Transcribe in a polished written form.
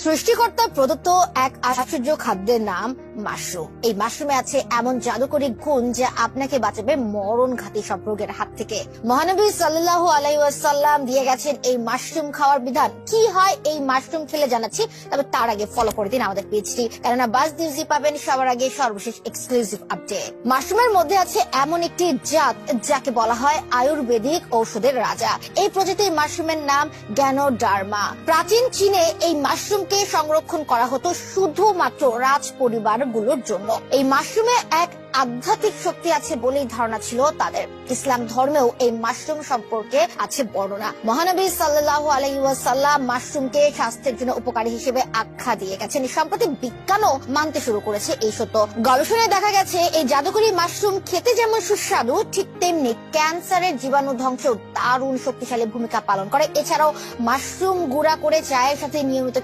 সৃষ্টিকর্তা প্রদত্ত এক আশ্চর্য খাদ্যের নাম মাশরুম। এই মাশরুমে আছে এমন জাদুকরী গুণ যা আপনাকে বাঁচাবে মরণঘাতী সব রোগের হাত থেকে। মহানবী সাল্লাল্লাহু আলাইহি ওয়াসাল্লাম দিয়ে গেছেন এই মাশরুম খাওয়ার বিধান। কি হয় এই মাশরুম খেলে জানাচ্ছি, তবে তার আগে ফলো করে দিন আমাদের পেজটি, কেননা বাস নিউজই পাবেন সবার আগে সর্বশেষ এক্সক্লুসিভ আপডেট। মাশরুমের মধ্যে আছে এমন একটি জাত যাকে বলা হয় আয়ুর্বেদিক ঔষধের রাজা। এই প্রজাতির মাশরুমের নাম গ্যানোডার্মা। প্রাচীন চীনে এই মাশরুমকে সংরক্ষণ করা হতো শুধুমাত্র রাজ পরিবারগুলোর জন্য। এই মাশরুমে এক আধ্যাত্মিক শক্তি আছে বলেই ধারণা ছিল তাদের। ইসলাম ধর্মেও এই মাশরুম সম্পর্কে আছে বর্ণনা। মহানবী সাল্লাল্লাহু আলাইহি ওয়াসাল্লাম মাশরুমকে স্বাস্থ্যের জন্য উপকারী হিসেবে আখ্যা দিয়ে গেছেন। সম্প্রতি বিজ্ঞানও মানতে শুরু করেছে এই সত্য। গবেষণায় দেখা গেছে এই জাদুকরী মাশরুম খেতে যেমন সুস্বাদু, ঠিক তেমনি ক্যান্সারের জীবাণু ধ্বংসেও দারুণ শক্তিশালী ভূমিকা পালন করে। এছাড়াও মাশরুম গুঁড়া করে চায়ের সাথে নিয়মিত